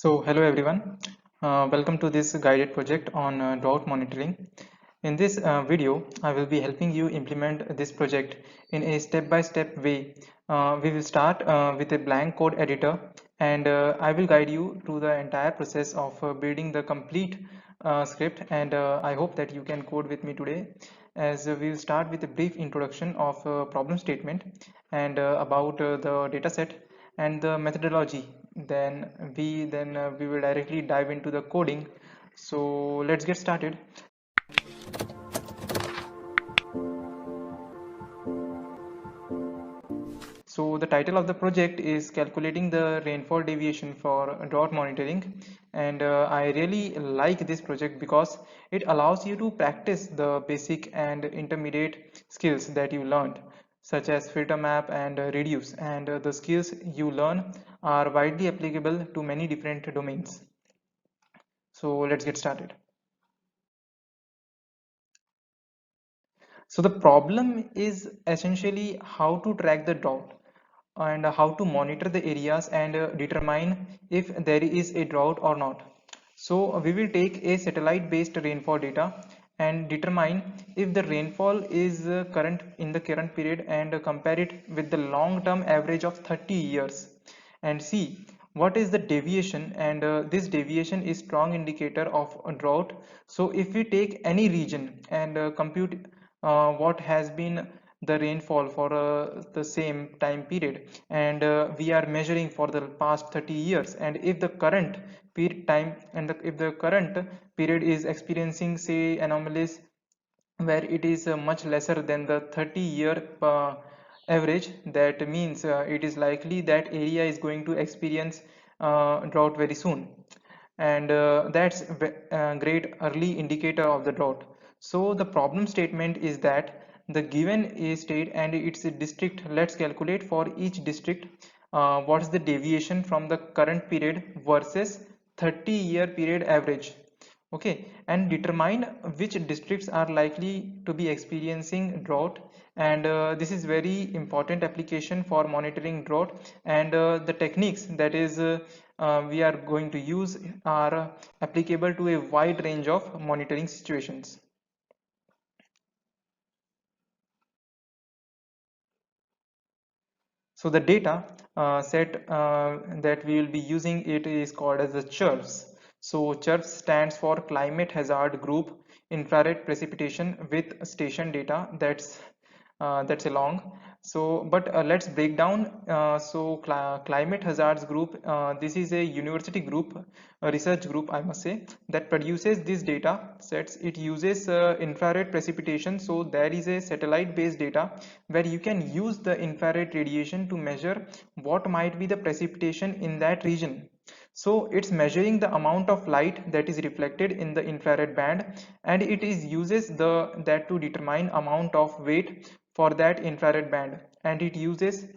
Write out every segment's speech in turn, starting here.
Hello everyone. Welcome to this guided project on drought monitoring. In this video, I will be helping you implement this project in a step-by-step way. We will start with a blank code editor, and I will guide you through the entire process of building the complete script, and I hope that you can code with me today, as we will start with a brief introduction of problem statement and about the dataset and the methodology. Then we will directly dive into the coding. So let's get started. So the title of the project is calculating the rainfall deviation for drought monitoring, and I really like this project because it allows you to practice the basic and intermediate skills that you learned, such as filter map and reduce, and the skills you learn are widely applicable to many different domains. So let's get started. So the problem is essentially how to track the drought and how to monitor the areas and determine if there is a drought or not. So we will take a satellite based rainfall data and determine if the rainfall is current in the current period and compare it with the long term average of 30 years and see what is the deviation, and this deviation is strong indicator of a drought. So if we take any region and compute what has been the rainfall for the same time period, and we are measuring for the past 30 years, and if the current period time and if the current period is experiencing say anomalies where it is much lesser than the 30-year average, that means it is likely that area is going to experience drought very soon, and that's a great early indicator of the drought. So the problem statement is that the given a state and its district, let's calculate for each district what's the deviation from the current period versus 30-year period average. Okay, and determine which districts are likely to be experiencing drought, and this is very important application for monitoring drought, and the techniques that is we are going to use are applicable to a wide range of monitoring situations. So the data set that we will be using it is called as the CHIRPS. So CHIRPS stands for Climate Hazard Group Infrared Precipitation with Station Data. That's a long. So but let's break down. Climate Hazards Group, this is a university group, a research group I must say, that produces these data sets. It uses infrared precipitation, so there is a satellite based data where you can use the infrared radiation to measure what might be the precipitation in that region. So it's measuring the amount of light that is reflected in the infrared band, and it is uses that to determine amount of weight for that infrared band, and it uses,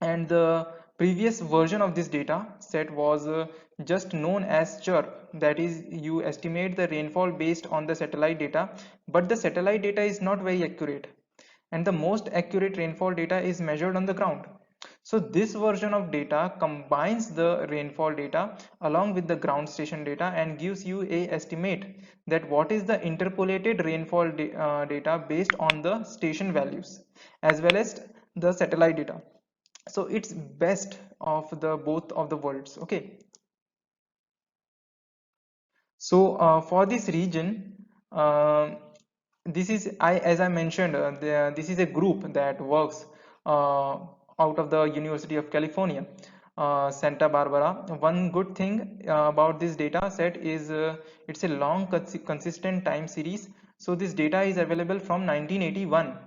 and the previous version of this data set was just known as CHIRP, that is you estimate the rainfall based on the satellite data, but the satellite data is not very accurate, and the most accurate rainfall data is measured on the ground. So this version of data combines the rainfall data along with the ground station data and gives you a estimate that what is the interpolated rainfall data based on the station values as well as the satellite data. So it's best of the both of the worlds. Okay, so for this region, this is as I mentioned, this is a group that works out of the University of California, Santa Barbara. One good thing about this data set is it's a long consistent time series. So this data is available from 1981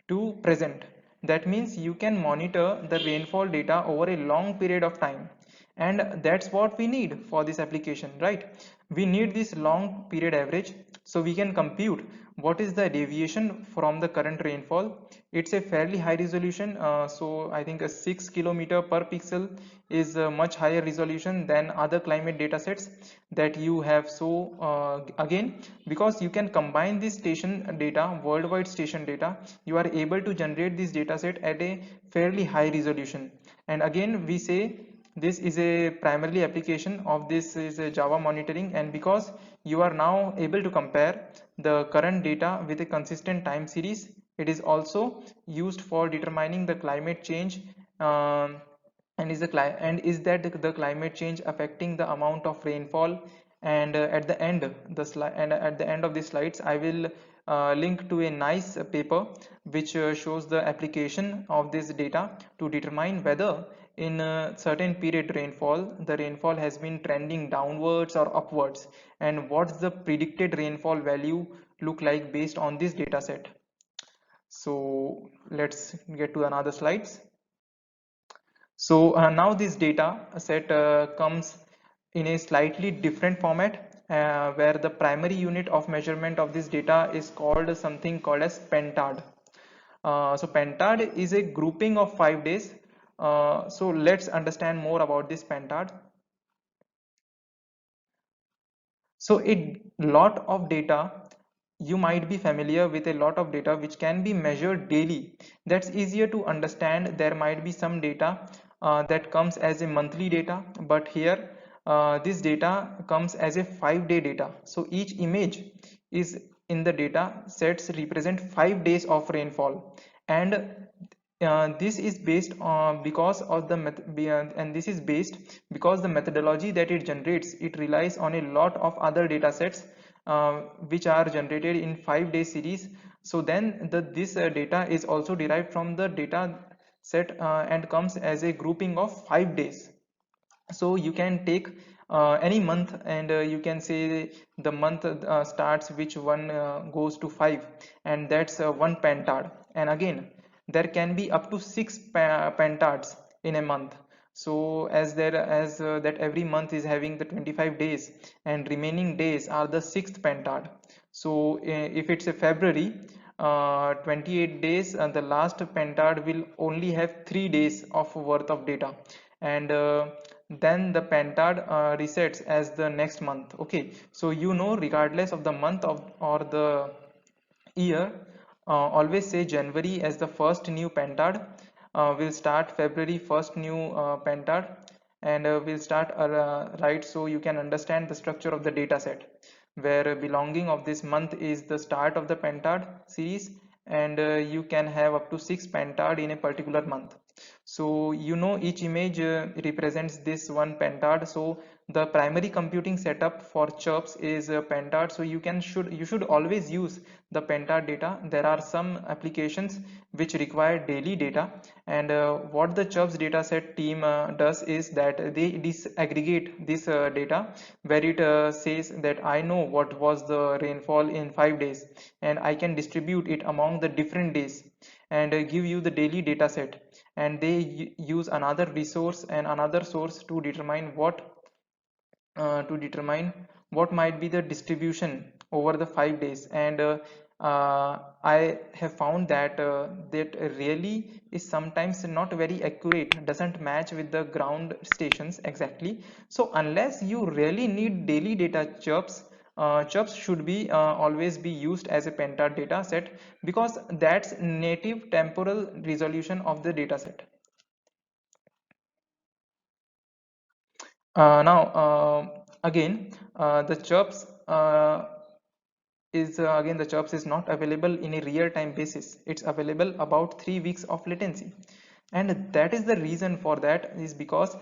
to present. That means you can monitor the rainfall data over a long period of time, and that's what we need for this application, right? We need this long period average so we can compute what is the deviation from the current rainfall. It's a fairly high resolution, so I think a 6 kilometer per pixel is a much higher resolution than other climate data sets that you have. So again, because you can combine this station data, worldwide station data, you are able to generate this data set at a fairly high resolution. And again we say this is a primarily application of this is a Java monitoring, and because you are now able to compare the current data with a consistent time series, it is also used for determining the climate change, um, and is that the climate change affecting the amount of rainfall. And at the end of the slides I will link to a nice paper which shows the application of this data to determine whether in a certain period the rainfall has been trending downwards or upwards, and what's the predicted rainfall value look like based on this data set. So let's get to another slides. So now this data set comes in a slightly different format, where the primary unit of measurement of this data is called something called as pentad. So pentad is a grouping of 5 days. So let's understand more about this pentad. So a lot of data, you might be familiar with a lot of data which can be measured daily. That's easier to understand. There might be some data that comes as a monthly data, but here this data comes as a 5-day data. So each image is in the data sets represent 5 days of rainfall, and this is based on because of the and this is based because the methodology that it generates, it relies on a lot of other data sets which are generated in 5-day series. So then this data is also derived from the data set and comes as a grouping of 5 days. So you can take any month, and you can say the month starts which one goes to 5, and that's one pentad. And again, there can be up to 6 pentads in a month. So as that every month is having the 25 days, and remaining days are the sixth pentad. So if it's a February, 28 days, and the last pentad will only have 3 days of worth of data, and then the pentad resets as the next month. Okay, so regardless of the month of or the year, always say January as the first new pentad, will start February first new pentad, and will start right. So you can understand the structure of the data set, where belonging of this month is the start of the pentad series, and you can have up to 6 pentad in a particular month. So each image represents this one pentad. So the primary computing setup for chirps is pentad. So you should always use the pentad data. There are some applications which require daily data, and what the chirps dataset team does is that they disaggregate this data, where it says that I know what was the rainfall in 5 days, and I can distribute it among the different days, and give you the daily data set. And they use another resource and another source to determine what might be the distribution over the 5 days. And I have found that that really is sometimes not very accurate, doesn't match with the ground stations exactly. So unless you really need daily data, chirps should be always be used as a pentad data set, because that's native temporal resolution of the data set. Now again, the chirps is again the chirps is not available in a real-time basis. It's available about 3 weeks of latency, and that is the reason for that is because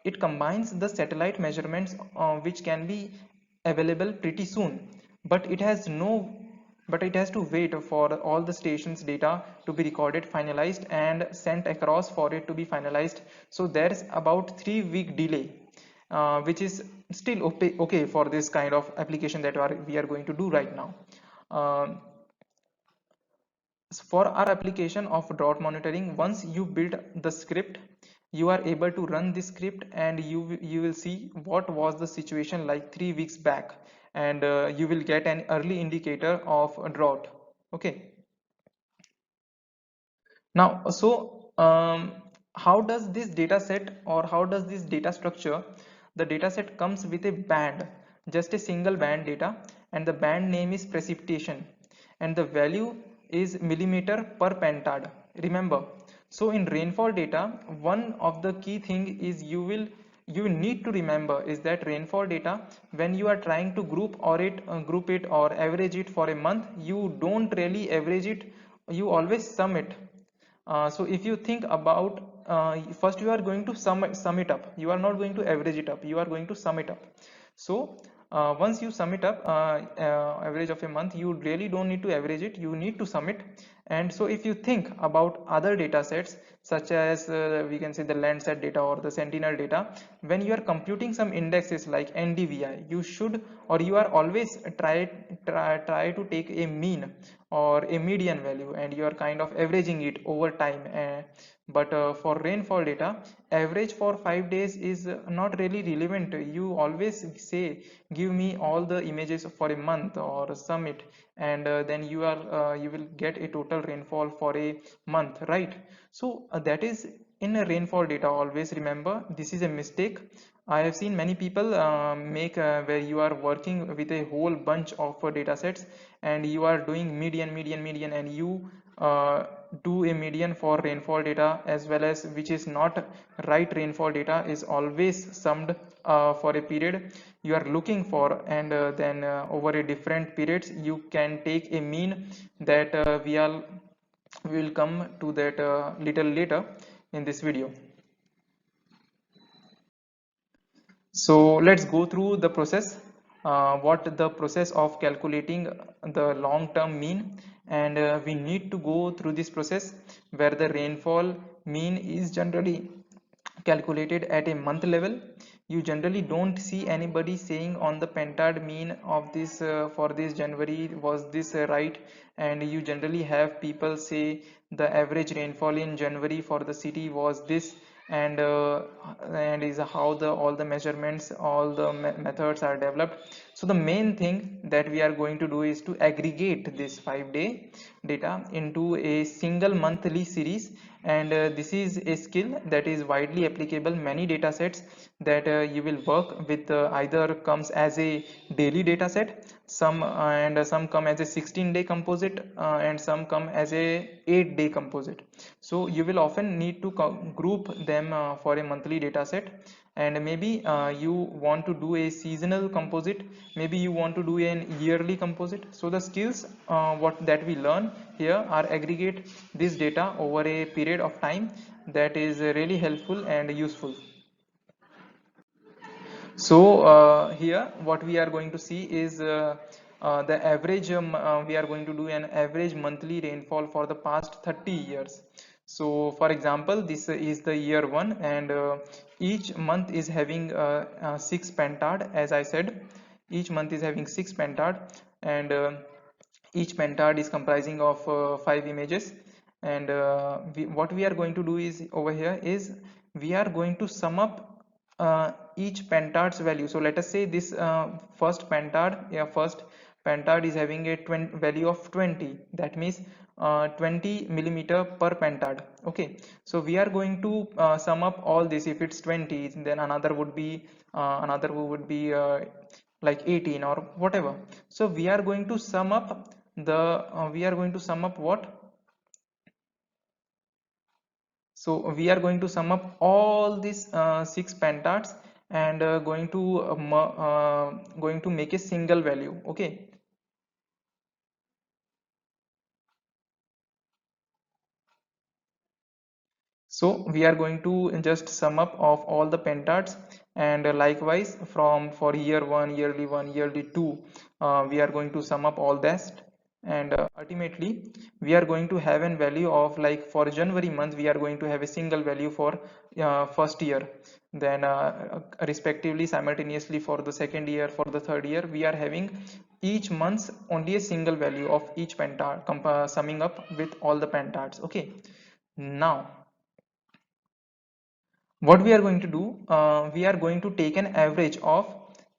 it combines the satellite measurements which can be available pretty soon, but it has to wait for all the stations data to be recorded, finalized, and sent across for it to be finalized. So there's about 3-week delay, which is still okay for this kind of application that we are going to do right now. Um, for our application of drought monitoring, once you build the script, you are able to run this script, and you will see what was the situation like 3 weeks back, and you will get an early indicator of a drought. Okay, now how does this data set, or how does this data structure? The data set comes with a band, just a single band data, and the band name is precipitation, and the value is millimeter per pentad. Remember, So in rainfall data, one of the key thing is you need to remember is that rainfall data, when you are trying to group it or average it for a month, you don't really average it, you always sum it. So if you think about, first you are going to sum it up, you are not going to average it up, you are going to sum it up. So once you sum it up, average of a month, you really don't need to average it, you need to sum it. And so if you think about other data sets, such as we can say the Landsat data or the Sentinel data, when you are computing some indexes like NDVI, you should, or you are always try to take a mean or a median value, and you are kind of averaging it over time. But for rainfall data, average for 5 days is not really relevant. You always say give me all the images for a month or sum it, and then you will get a total rainfall for a month, right? So that is in a rainfall data. Always remember, this is a mistake I have seen many people make, where you are working with a whole bunch of data sets, and you are doing median, and you do a median for rainfall data as well, as which is not right. Rainfall data is always summed for a period you are looking for, and then over a different periods you can take a mean. That we will come to that little later in this video. So let's go through the process, what the process of calculating the long-term mean. And we need to go through this process where the rainfall mean is generally calculated at a month level. You generally don't see anybody saying on the pentad mean of this, for this January was this right, and you generally have people say the average rainfall in January for the city was this, and is how the all the measurements, all the methods are developed. So the main thing that we are going to do is to aggregate this 5-day data into a single monthly series. And this is a skill that is widely applicable. Many data sets that you will work with either comes as a daily data set, some come as a 16-day composite, and some come as a 8-day composite. So you will often need to group them for a monthly data set. And maybe you want to do a seasonal composite, maybe you want to do an yearly composite. So the skills what that we learn here are aggregate this data over a period of time. That is really helpful and useful. So here what we are going to see is the average, we are going to do an average monthly rainfall for the past 30 years. So for example, this is the year 1, and each month is having 6 pentad, as I said. Each month is having 6 pentad, and each pentad is comprising of 5 images. And what we are going to do is over here is we are going to sum up each pentad's value. So let us say this first pentad, first pentad is having a value of 20. That means 20 millimeter per pentad. Okay, so we are going to sum up all this. If it's 20, then another would be like 18 or whatever. So we are going to sum up the we are going to sum up what so we are going to sum up all these 6 pentads, and going to make a single value. Okay, so we are going to just sum up of all the pentads. And likewise from for year 1, yearly 2, we are going to sum up all that. And ultimately we are going to have a value of, like for January month we are going to have a single value for first year. Then respectively simultaneously for the second year, for the third year, we are having each month only a single value of each pentad, summing up with all the pentads. Okay, now what we are going to do, we are going to take an average of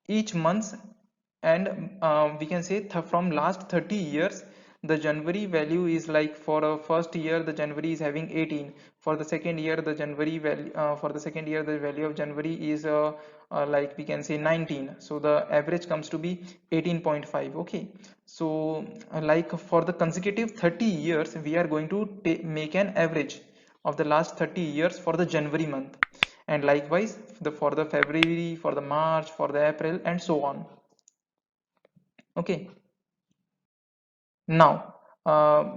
each month. And we can say from last 30 years the January value is, like for a first year the January is having 18, for the second year the January value, for the second year the value of January is like we can say 19, so the average comes to be 18.5. Okay, so like for the consecutive 30 years we are going to make an average of the last 30 years for the January month, and likewise for the February, for the March, for the April, and so on. Okay. Now,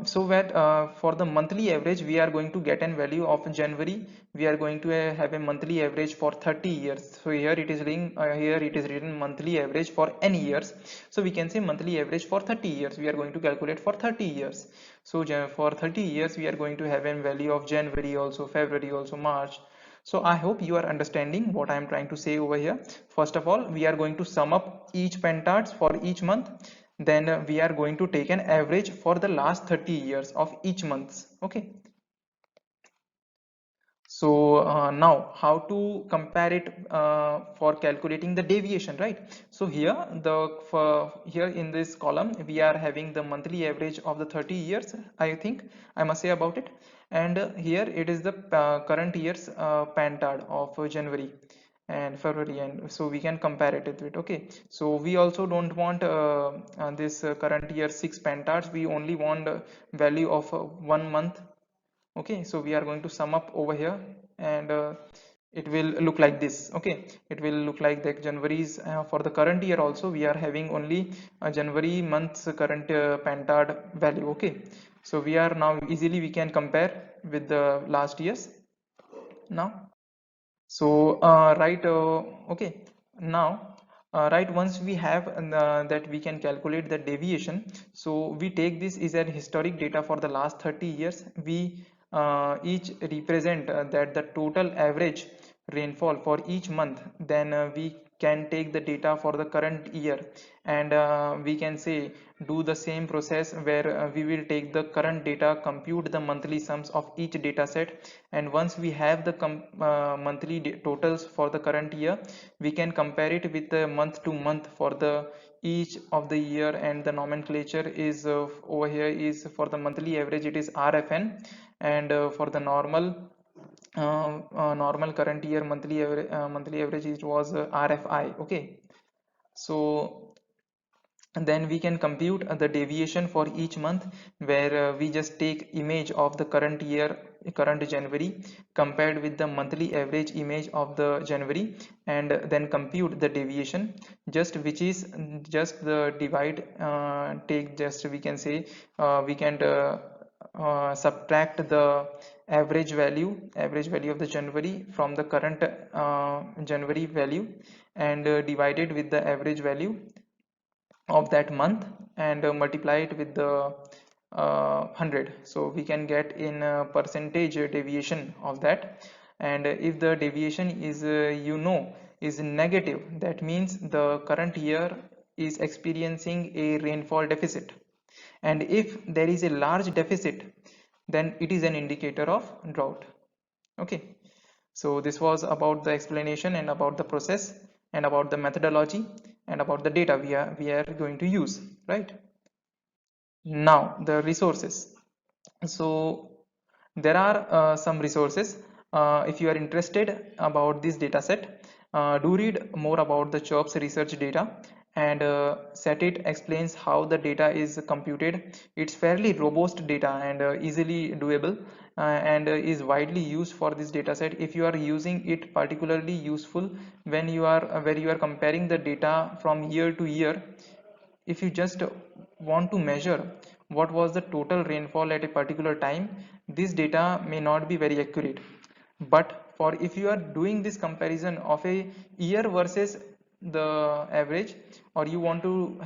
so that for the monthly average, we are going to get an value of January. We are going to have a monthly average for 30 years. So here it is written monthly average for n years. So we can say monthly average for 30 years. We are going to calculate for 30 years. So for 30 years, we are going to have a value of January also, February also, March. So I hope you are understanding what I am trying to say over here. First of all, we are going to sum up each pentards for each month. Then we are going to take an average for the last 30 years of each month. Okay. So now how to compare it for calculating the deviation, right? So here here in this column we are having the monthly average of the 30 years, I think I must say about it, and here it is the current year's PANTAD of January and February, and so we can compare it with it. Okay, so we also don't want this current year 6 PANTADs, we only want value of 1 month. Okay, so we are going to sum up over here, and it will look like this. Okay, it will look like the January's for the current year also we are having only January month's current PANTAD value. Okay, so we are now easily we can compare with the last year's now. So okay, now right, once we have that we can calculate the deviation, so we take this is an historic data for the last 30 years. We each represent that the total average rainfall for each month. Then we can take the data for the current year, and we can say do the same process where we will take the current data, compute the monthly sums of each data set, and once we have the monthly totals for the current year, we can compare it with the month to month for the each of the year. And the nomenclature is over here is for the monthly average it is RFN, and for the normal current year monthly average it was RFI. Okay, so then we can compute the deviation for each month, where we just take image of the current year, current January, compared with the monthly average image of the January, and then compute the deviation, just which is just the divide, take just we can say we can subtract the average value of the January from the current January value, and divide it with the average value of that month, and multiply it with the 100, so we can get in percentage deviation of that. And if the deviation is is negative, that means the current year is experiencing a rainfall deficit, and if there is a large deficit, then it is an indicator of drought. Okay, so this was about the explanation and about the process and about the methodology and about the data we are going to use, right? Now the resources. So there are some resources. If you are interested about this data set, do read more about the CHOPS research data, and SETIT explains how the data is computed. It's fairly robust data and easily doable, and is widely used for this data set. If you are using it, particularly useful when you are where you are comparing the data from year to year. If you just want to measure what was the total rainfall at a particular time, this data may not be very accurate. But for if you are doing this comparison of a year versus the average, or you want to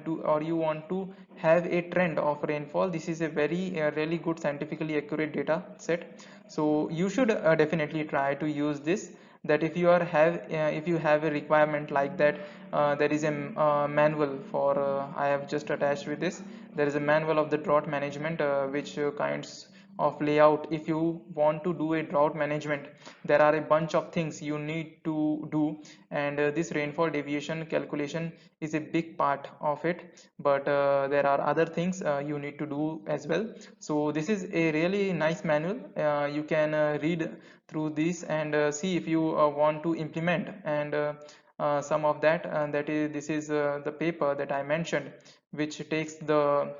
do, or you want to have a trend of rainfall, this is a very really good scientifically accurate data set. So you should definitely try to use this. That if you have a requirement like that, there is a manual for I have just attached with this. There is a manual of the drought management, which kinds of layout. If you want to do a drought management, there are a bunch of things you need to do, and this rainfall deviation calculation is a big part of it. But there are other things you need to do as well. So this is a really nice manual. You can read through this and see if you want to implement. And some of that, this is the paper that I mentioned, which takes the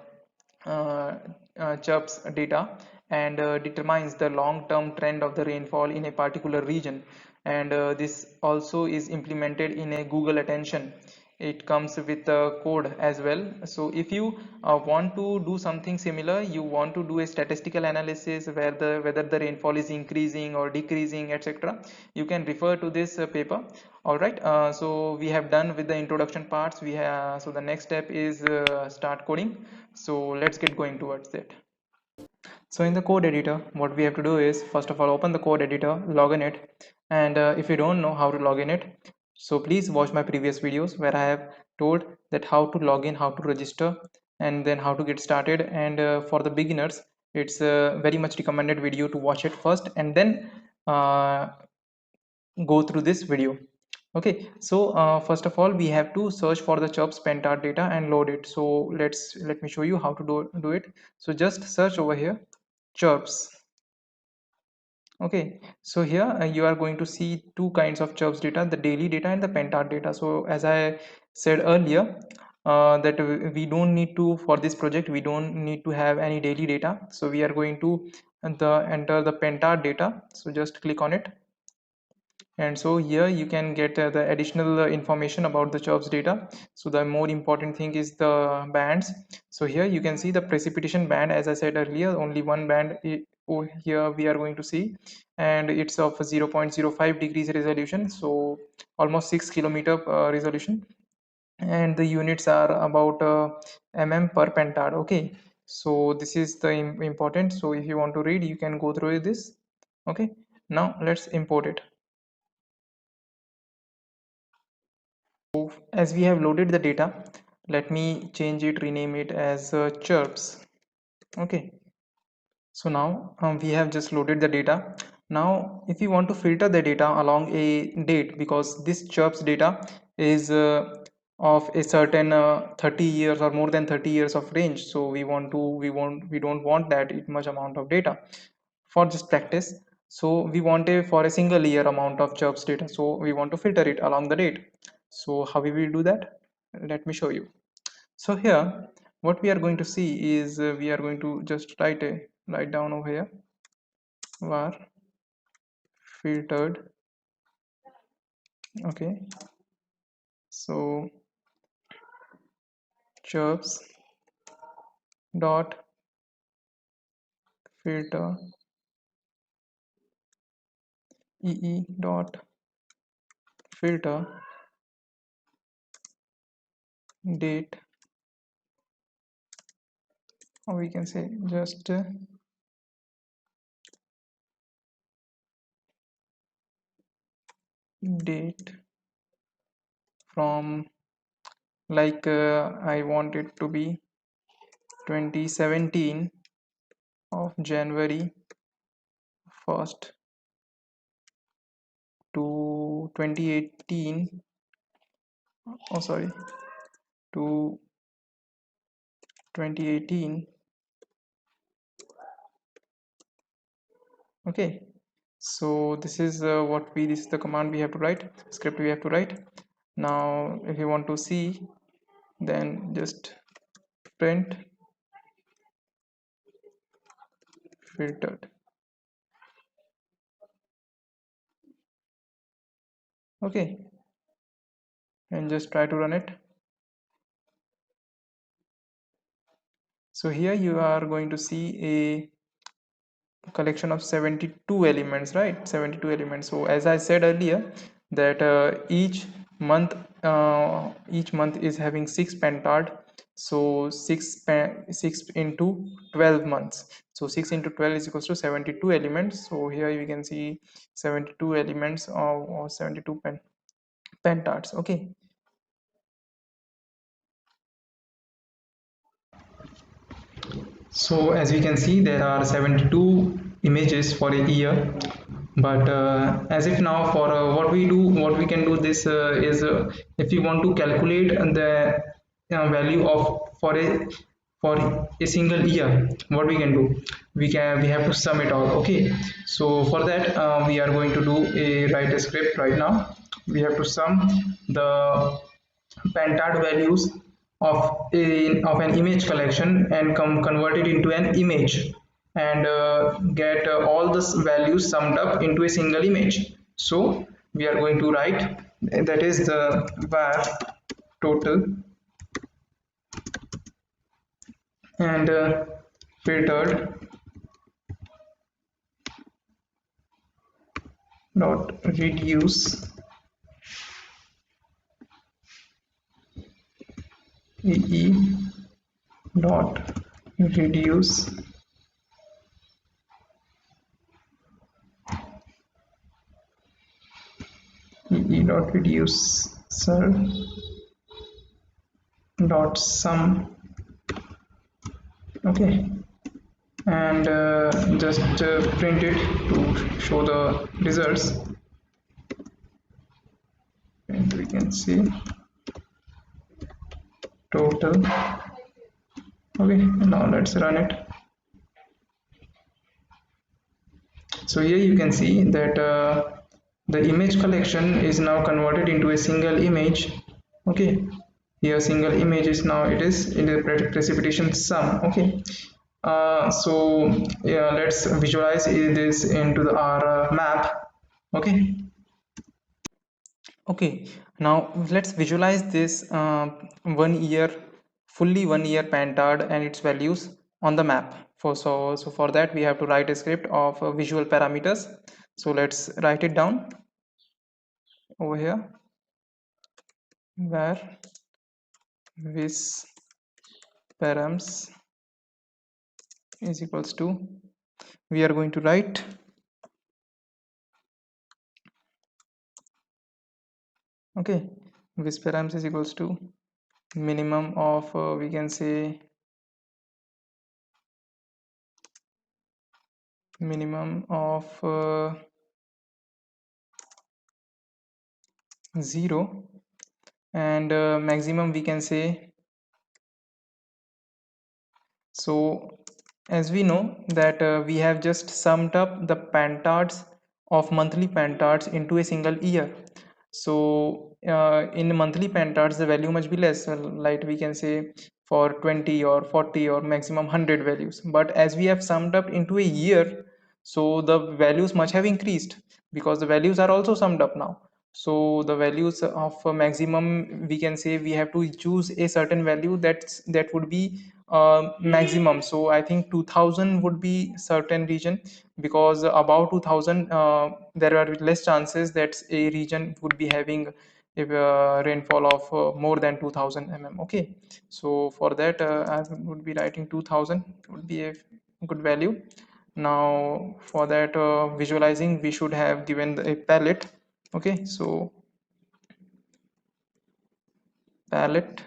CHIRPS data and determines the long-term trend of the rainfall in a particular region. And this also is implemented in a Google Attention. It comes with a code as well. So if you want to do something similar, you want to do a statistical analysis where the whether the rainfall is increasing or decreasing, etc., you can refer to this paper. All right, so we have done with the introduction parts. We have, so the next step is start coding. So let's get going towards it. So in the code editor, what we have to do is, first of all, open the code editor, log in it. And if you don't know how to log in it, so please watch my previous videos where I have told that how to log in, how to register, and then how to get started. And for the beginners, it's a very much recommended video to watch it first and then uh, go through this video. Okay, so first of all, we have to search for the chirps pentad data and load it. So let me show you how to do it. So just search over here chirps. Okay, so here you are going to see two kinds of chirps data, the daily data and the pentad data. So as I said earlier, that we don't need to, for this project we don't need to have any daily data, so we are going to enter the pentad data. So just click on it, and so here you can get the additional information about the chirps data. So the more important thing is the bands. So here you can see the precipitation band. As I said earlier, only one band here we are going to see, and it's of 0.05 degrees resolution, so almost 6 kilometer resolution, and the units are about mm per pentad. Okay, so this is the important. So if you want to read, you can go through this. Okay, now let's import it. As we have loaded the data, let me change it, rename it as chirps. Okay, so now we have just loaded the data. Now if you want to filter the data along a date, because this chirps data is of a certain 30 years or more than 30 years of range, so we don't want that much amount of data for just practice. So we want a for a single year amount of chirps data, so we want to filter it along the date. So how we will do that, let me show you. So here what we are going to see is we are going to just write down over here var filtered. Okay, so chirps dot filter dot filter date, or we can say just date from, like I want it to be 2017 of January 1st to 2018, oh sorry, to 2018. Okay, so this is this is the command we have to write, script we have to write. Now if you want to see, then just print filtered. Okay, and just try to run it. So here you are going to see a collection of 72 elements, right? 72 elements. So as I said earlier, that each month is having 6 pentad. So 6 into 12 months, so 6 into 12 is equals to 72 elements. So here you can see 72 elements or 72 pentads. Okay, so as we can see, there are 72 images for a year. But as if now, for what we can do this is if we want to calculate the value of for a single year, what we can do, we have to sum it all. Okay, so for that we are going to do a write a script right now. We have to sum the pentad values of an image collection and convert it into an image. and get all the values summed up into a single image. So we are going to write, that is the var total, and filtered dot reduce ee dot reduce ee dot reduce sir dot sum. Okay, and just print it to show the results, and we can see total. Okay, now let's run it. So here you can see that the image collection is now converted into a single image. Okay, here single image is now, it is in the precipitation sum. Okay, so yeah, let's visualize this into our map. Okay. Okay, now let's visualize this 1 year, fully 1 year Pantard and its values on the map. So for that we have to write a script of visual parameters. So let's write it down over here, where vis params is equals to, we are going to write okay, vis params is equals to minimum of we can say minimum of 0, and maximum we can say. So as we know that we have just summed up the pantards of monthly pantards into a single year. So in monthly pantards the value must be less, like we can say for 20 or 40 or maximum 100 values, but as we have summed up into a year, so the values must have increased because the values are also summed up now. So the values of maximum, we can say we have to choose a certain value that would be maximum. So I think 2000 would be certain region, because above 2000 there are less chances that a region would be having a rainfall of more than 2000 mm. Okay, so for that I would be writing 2000 would be a good value. Now for that visualizing, we should have given a palette. Okay, so palette,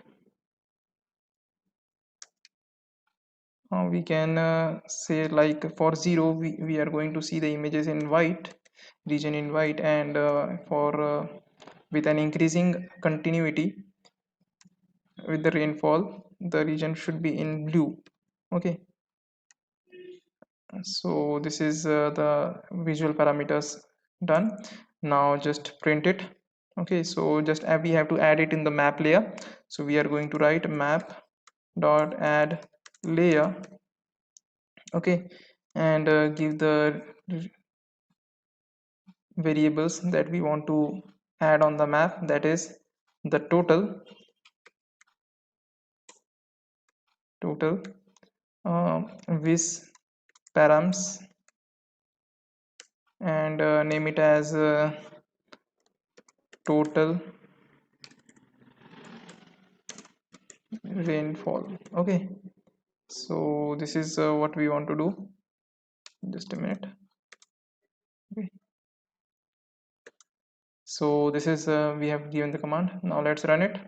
we can say like for 0 we are going to see the images in white, region in white, and for with an increasing continuity with the rainfall, the region should be in blue. Okay, so this is the visual parameters done. Now just print it. Okay, so just we have to add it in the map layer. So we are going to write map dot add layer. Okay, and give the variables that we want to add on the map, that is the total vis params, and name it as total rainfall. Okay, so this is what we want to do. Just a minute. Okay, so this is we have given the command. Now let's run it.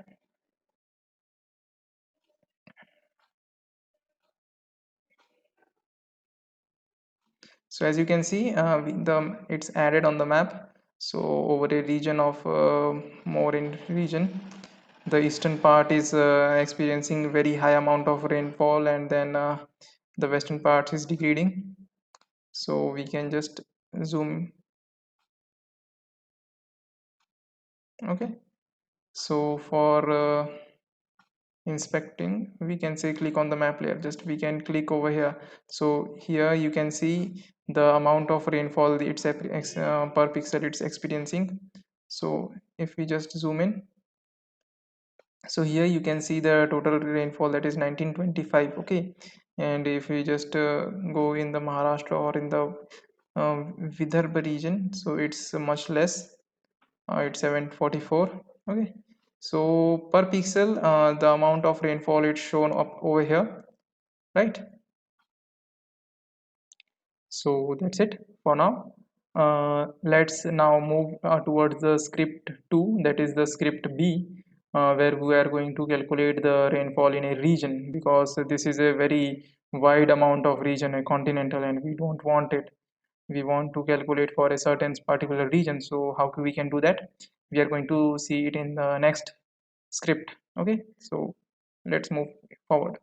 So as you can see it's added on the map. So over a region of more in region, the eastern part is experiencing very high amount of rainfall, and then the western part is degrading. So we can just zoom. Okay, so for inspecting, we can say click on the map layer, just we can click over here. So here you can see the amount of rainfall it's per pixel it's experiencing. So if we just zoom in, so here you can see the total rainfall, that is 1925. Okay, and if we just go in the Maharashtra or in the Vidarbha region, so it's much less, it's 744. Okay, so per pixel the amount of rainfall it's shown up over here, right? So that's it for now. Let's now move towards the script 2, that is the script B, where we are going to calculate the rainfall in a region, because this is a very wide amount of region, a continental, and we don't want it. We want to calculate for a certain particular region. So how we can do that? We are going to see it in the next script. Okay, so let's move forward.